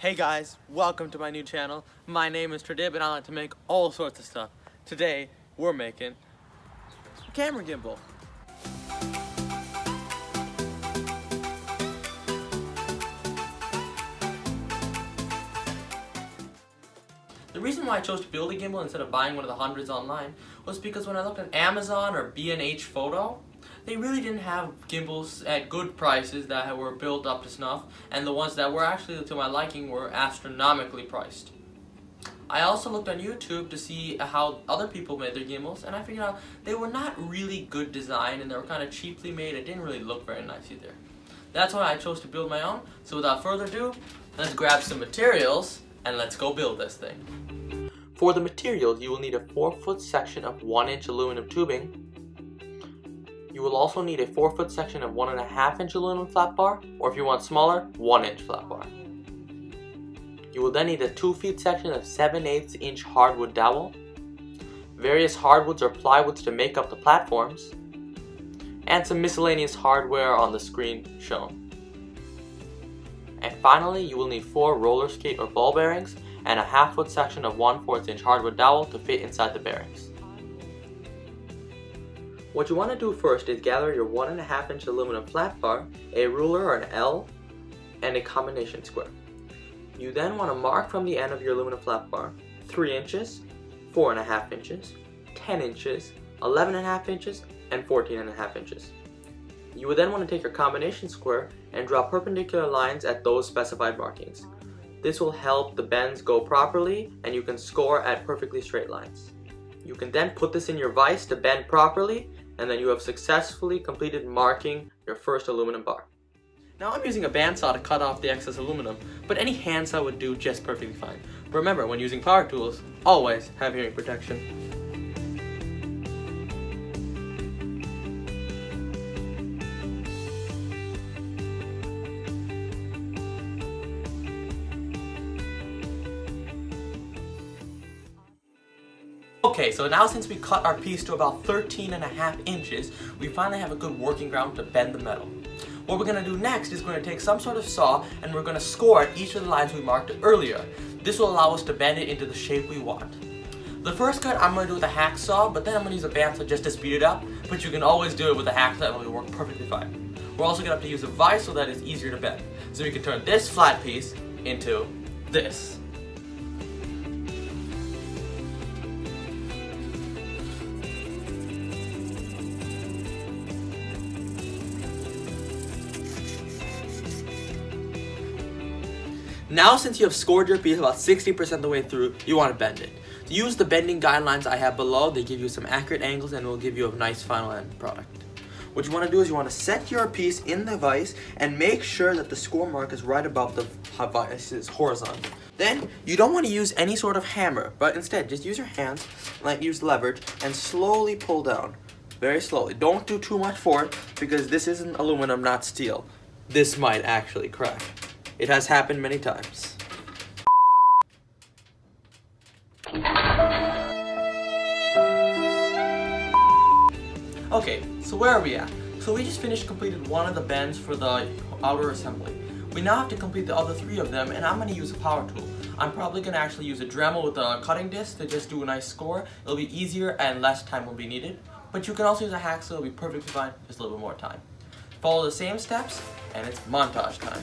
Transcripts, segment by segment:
Hey guys, welcome to my new channel. My name is Tradib and I like to make all sorts of stuff. Today, we're making a camera gimbal. The reason why I chose to build a gimbal instead of buying one of the hundreds online was because when I looked at Amazon or B&H Photo, they really didn't have gimbals at good prices that were built up to snuff, and the ones that were actually to my liking were astronomically priced. I also looked on YouTube to see how other people made their gimbals, and I figured out they were not really good design and they were kind of cheaply made. It didn't really look very nice either. That's why I chose to build my own. So without further ado, let's grab some materials and let's go build this thing. For the materials, you will need a 4-foot section of 1-inch aluminum tubing. You will also need a 4-foot section of 1.5-inch aluminum flat bar, or if you want smaller, 1-inch flat bar. You will then need a 2-feet section of 7/8-inch hardwood dowel, various hardwoods or plywoods to make up the platforms, and some miscellaneous hardware on the screen shown. And finally, you will need 4 roller skate or ball bearings and a 1/2-foot section of 1/4-inch hardwood dowel to fit inside the bearings. What you want to do first is gather your 1.5-inch aluminum flat bar, a ruler or an L, and a combination square. You then want to mark from the end of your aluminum flat bar 3 inches, 4.5 inches, 10 inches, 11.5 inches, and 14.5 inches. You will then want to take your combination square and draw perpendicular lines at those specified markings. This will help the bends go properly and you can score at perfectly straight lines. You can then put this in your vise to bend properly, and then you have successfully completed marking your first aluminum bar. Now I'm using a bandsaw to cut off the excess aluminum, but any handsaw would do just perfectly fine. But remember, when using power tools, always have hearing protection. Okay, so now since we cut our piece to about 13.5 inches, we finally have a good working ground to bend the metal. What we're going to do next is going to take some sort of saw and we're going to score at each of the lines we marked earlier. This will allow us to bend it into the shape we want. The first cut I'm going to do with a hacksaw, but then I'm going to use a bandsaw just to speed it up, but you can always do it with a hacksaw and it will work perfectly fine. We're also going to have to use a vise so that it's easier to bend. So we can turn this flat piece into this. Now since you have scored your piece about 60% of the way through, you want to bend it. To use the bending guidelines I have below, they give you some accurate angles and will give you a nice final end product. What you want to do is you want to set your piece in the vise and make sure that the score mark is right above the vice's horizontal. Then you don't want to use any sort of hammer, but instead just use your hands, like use leverage, and slowly pull down. Very slowly. Don't do too much for it because this isn't aluminum, not steel. This might actually crack. It has happened many times. Okay, so where are we at? So we just completed one of the bends for the outer assembly. We now have to complete the other 3 of them, and I'm going to use a power tool. I'm probably going to actually use a Dremel with a cutting disc to just do a nice score. It'll be easier and less time will be needed. But you can also use a hacksaw, it'll be perfectly fine, just a little bit more time. Follow the same steps, and it's montage time.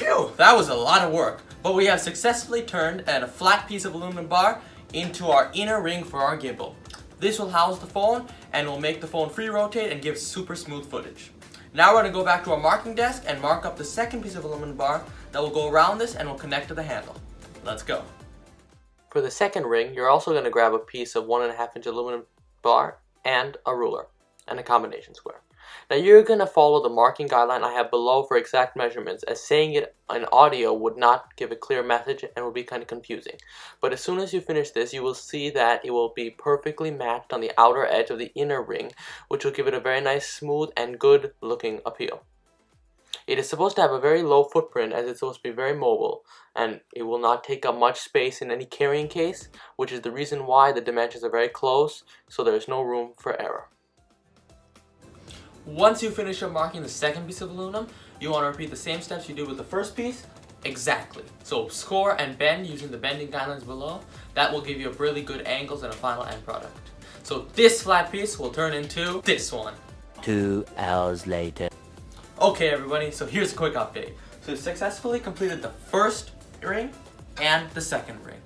Phew, that was a lot of work, but we have successfully turned a flat piece of aluminum bar into our inner ring for our gimbal. This will house the phone and will make the phone free rotate and give super smooth footage. Now we're going to go back to our marking desk and mark up the second piece of aluminum bar that will go around this and will connect to the handle. Let's go. For the second ring, you're also going to grab a piece of 1.5 inch aluminum bar and a ruler and a combination square. Now you're going to follow the marking guideline I have below for exact measurements, as saying it in audio would not give a clear message and would be kind of confusing. But as soon as you finish this, you will see that it will be perfectly matched on the outer edge of the inner ring, which will give it a very nice, smooth, and good looking appeal. It is supposed to have a very low footprint, as it's supposed to be very mobile, and it will not take up much space in any carrying case, which is the reason why the dimensions are very close, so there is no room for error. Once you finish up marking the second piece of aluminum, you want to repeat the same steps you did with the first piece exactly. So score and bend using the bending guidelines below. That will give you a really good angles and a final end product. So this flat piece will turn into this one. 2 hours later. Okay everybody, so here's a quick update. So we successfully completed the first ring and the second ring.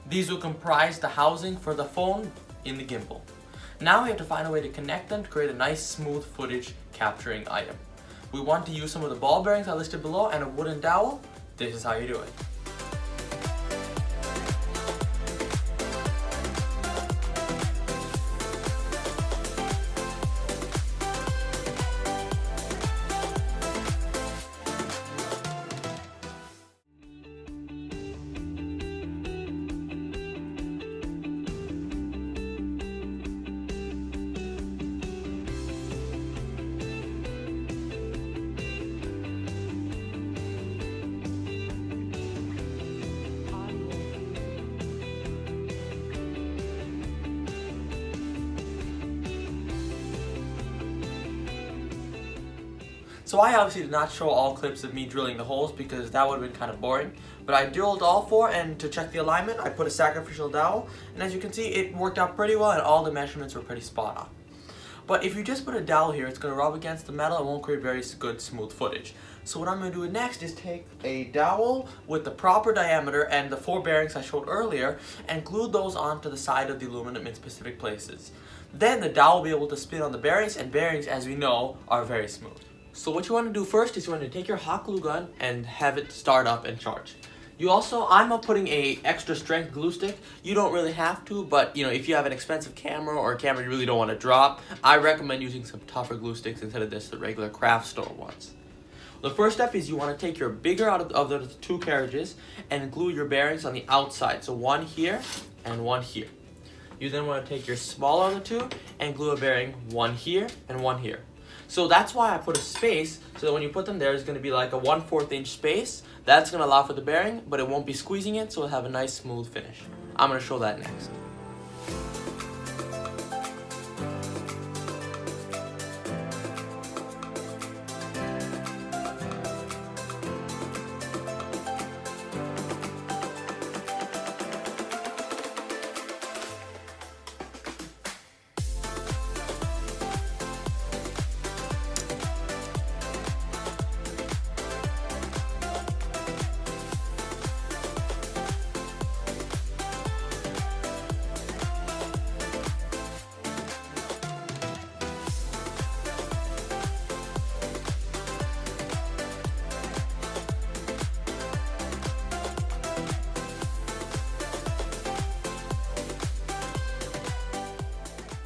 These will comprise the housing for the phone in the gimbal. Now we have to find a way to connect them to create a nice smooth footage capturing item. We want to use some of the ball bearings I listed below and a wooden dowel. This is how you do it. So I obviously did not show all clips of me drilling the holes because that would have been kind of boring. But I drilled all 4, and to check the alignment, I put a sacrificial dowel. And as you can see, it worked out pretty well and all the measurements were pretty spot on. But if you just put a dowel here, it's going to rub against the metal and won't create very good smooth footage. So what I'm going to do next is take a dowel with the proper diameter and the 4 bearings I showed earlier and glue those onto the side of the aluminum in specific places. Then the dowel will be able to spin on the bearings, and bearings, as we know, are very smooth. So what you want to do first is you want to take your hot glue gun and have it start up and charge. I'm putting a extra strength glue stick. You don't really have to, but if you have an expensive camera or a camera you really don't want to drop, I recommend using some tougher glue sticks instead of the regular craft store ones. The first step is you want to take your bigger out of the 2 carriages and glue your bearings on the outside. So one here and one here. You then want to take your smaller of the 2 and glue a bearing one here and one here. So that's why I put a space, so that when you put them there, it's going to be like a 1/4 inch space. That's going to allow for the bearing, but it won't be squeezing it, so it'll have a nice smooth finish. I'm going to show that next.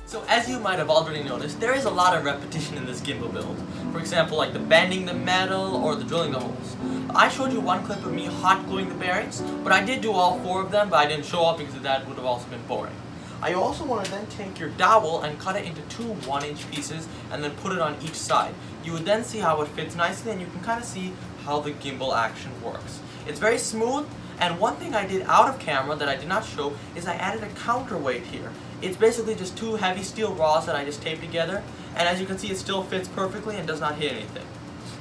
So as you might have already noticed, there is a lot of repetition in this gimbal build. For example, like the bending the metal or the drilling the holes. I showed you one clip of me hot gluing the bearings, but I did do all 4 of them, but I didn't show up because that would have also been boring. I also want to then take your dowel and cut it into 2 1-inch pieces and then put it on each side. You would then see how it fits nicely, and you can kind of see how the gimbal action works. It's very smooth, and one thing I did out of camera that I did not show is I added a counterweight here. It's basically just 2 heavy steel rods that I just taped together, and as you can see, it still fits perfectly and does not hit anything.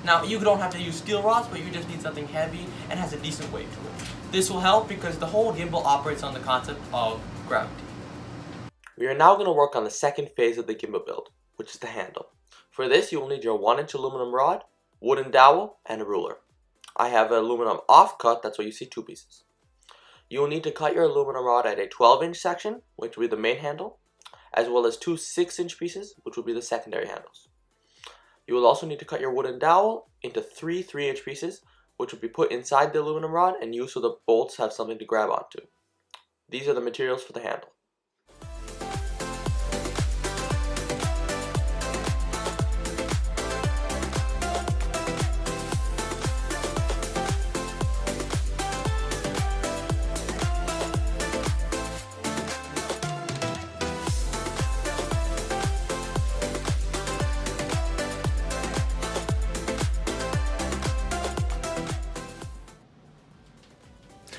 Now, you don't have to use steel rods, but you just need something heavy and has a decent weight to it. This will help because the whole gimbal operates on the concept of gravity. We are now going to work on the second phase of the gimbal build, which is the handle. For this, you will need your 1-inch aluminum rod, wooden dowel, and a ruler. I have an aluminum offcut, that's why you see 2 pieces. You will need to cut your aluminum rod at a 12-inch section, which will be the main handle, as well as two 6-inch pieces, which will be the secondary handles. You will also need to cut your wooden dowel into three 3-inch pieces, which will be put inside the aluminum rod and used so the bolts have something to grab onto. These are the materials for the handle.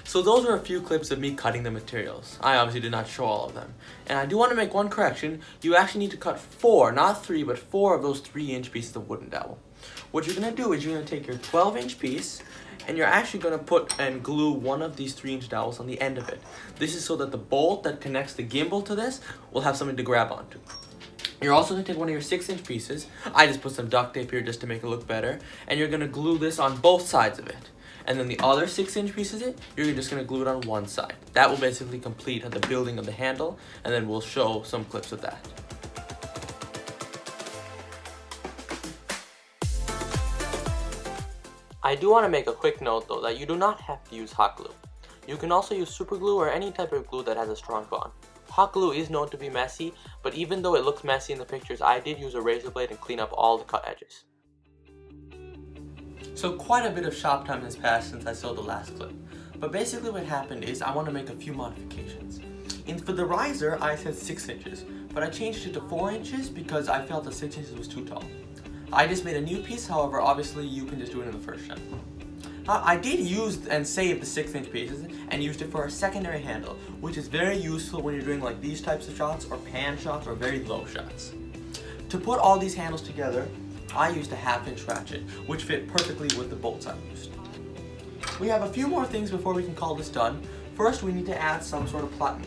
So those are a few clips of me cutting the materials. I obviously did not show all of them. And I do want to make one correction. You actually need to cut 4, not 3, but 4 of those 3-inch pieces of wooden dowel. What you're going to do is you're going to take your 12-inch piece and you're actually going to put and glue one of these 3-inch dowels on the end of it. This is so that the bolt that connects the gimbal to this will have something to grab onto. You're also going to take one of your 6-inch pieces. I just put some duct tape here just to make it look better. And you're going to glue this on both sides of it. And then the other 6-inch pieces, you're just going to glue it on one side. That will basically complete the building of the handle, and then we'll show some clips of that. I do want to make a quick note though that you do not have to use hot glue. You can also use super glue or any type of glue that has a strong bond. Hot glue is known to be messy, but even though it looks messy in the pictures, I did use a razor blade and clean up all the cut edges. So quite a bit of shop time has passed since I saw the last clip. But basically what happened is I want to make a few modifications. For the riser, I said 6 inches, but I changed it to 4 inches because I felt the 6 inches was too tall. I just made a new piece, however, obviously you can just do it in the first shot. I did use and save the 6-inch pieces and used it for a secondary handle, which is very useful when you're doing like these types of shots or pan shots or very low shots. To put all these handles together, I used a 1/2-inch ratchet, which fit perfectly with the bolts I used. We have a few more things before we can call this done. First, we need to add some sort of platen.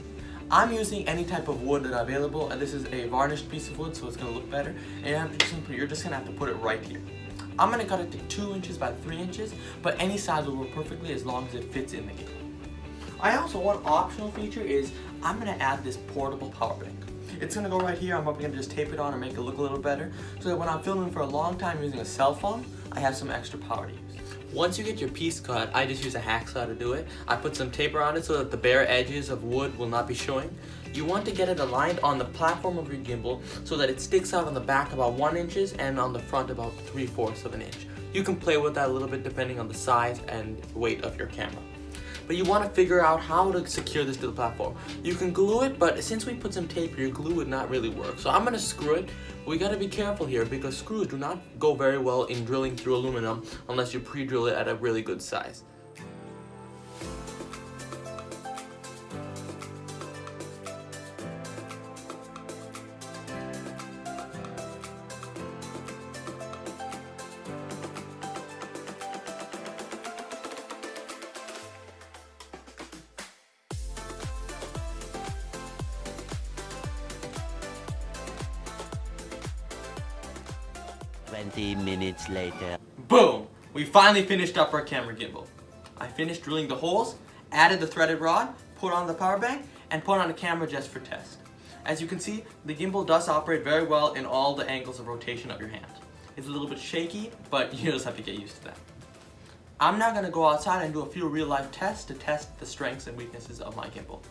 I'm using any type of wood that's available, and this is a varnished piece of wood, so it's going to look better. And you're just going to have to put it right here. I'm going to cut it to 2 inches by 3 inches, but any size will work perfectly as long as it fits in the gimbal. One optional feature is I'm going to add this portable power bank. It's going to go right here. I'm probably going to just tape it on and make it look a little better so that when I'm filming for a long time using a cell phone, I have some extra power to use. Once you get your piece cut, I just use a hacksaw to do it. I put some tape around it so that the bare edges of wood will not be showing. You want to get it aligned on the platform of your gimbal so that it sticks out on the back about 1 inch and on the front about 3/4 of an inch. You can play with that a little bit depending on the size and weight of your camera. But you want to figure out how to secure this to the platform. You can glue it, but since we put some tape here, glue would not really work. So I'm going to screw it. We got to be careful here because screws do not go very well in drilling through aluminum unless you pre-drill it at a really good size. Twenty minutes later. Boom! We finally finished up our camera gimbal. I finished drilling the holes, added the threaded rod, put on the power bank, and put on a camera just for test. As you can see, the gimbal does operate very well in all the angles of rotation of your hand. It's a little bit shaky, but you just have to get used to that. I'm now going to go outside and do a few real-life tests to test the strengths and weaknesses of my gimbal.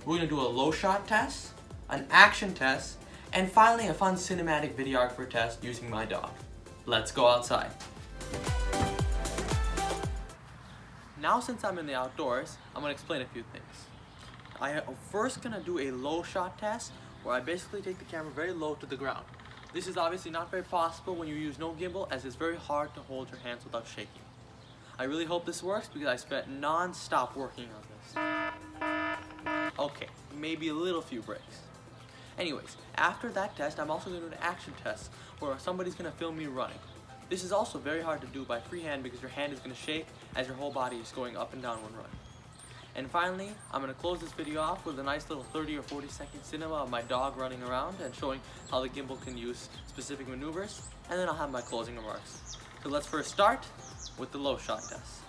We're going to do a low shot test, an action test, and finally a fun cinematic videographer test using my dog. Let's go outside. Now since I'm in the outdoors, I'm going to explain a few things. I'm first going to do a low shot test where I basically take the camera very low to the ground. This is obviously not very possible when you use no gimbal, as it's very hard to hold your hands without shaking. I really hope this works because I spent non-stop working on this. Okay, maybe a little few breaks. Anyways, after that test, I'm also going to do an action test where somebody's going to film me running. This is also very hard to do by freehand because your hand is going to shake as your whole body is going up and down when running. And finally, I'm going to close this video off with a nice little 30 or 40 second cinema of my dog running around and showing how the gimbal can use specific maneuvers, and then I'll have my closing remarks. So let's first start with the low shot test.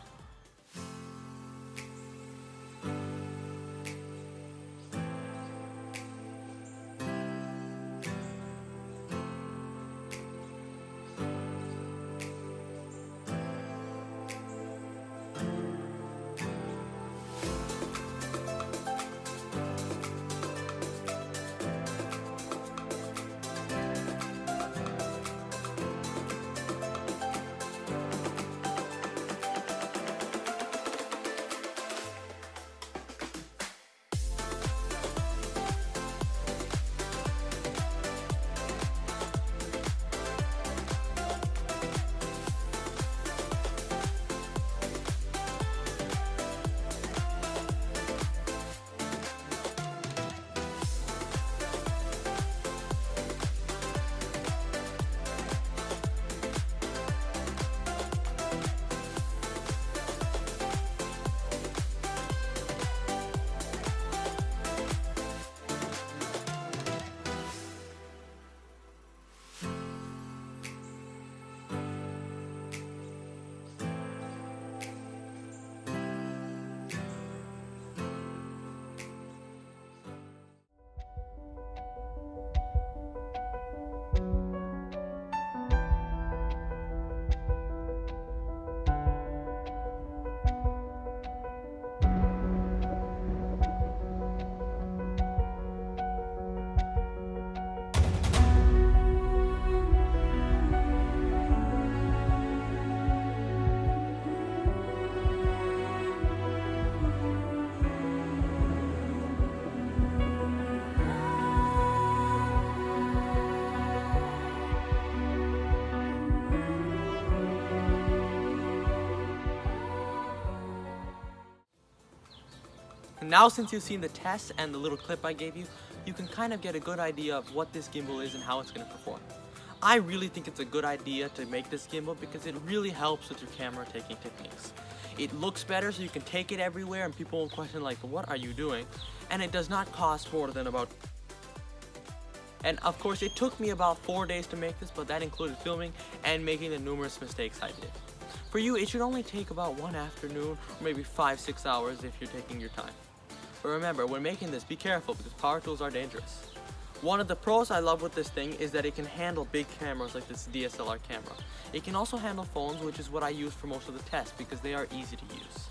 Now since you've seen the test and the little clip I gave you, you can kind of get a good idea of what this gimbal is and how it's going to perform. I really think it's a good idea to make this gimbal because it really helps with your camera taking techniques. It looks better so you can take it everywhere and people won't question like, what are you doing? And it does not cost more than about... And of course it took me about 4 days to make this, but that included filming and making the numerous mistakes I did. For you, it should only take about 1 afternoon or maybe 5-6 hours if you're taking your time. But remember, when making this, be careful because power tools are dangerous. One of the pros I love with this thing is that it can handle big cameras like this DSLR camera. It can also handle phones, which is what I use for most of the tests because they are easy to use.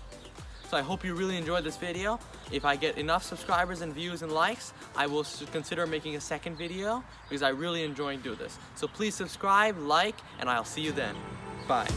So I hope you really enjoyed this video. If I get enough subscribers and views and likes, I will consider making a second video because I really enjoy doing this. So please subscribe, like, and I'll see you then. Bye.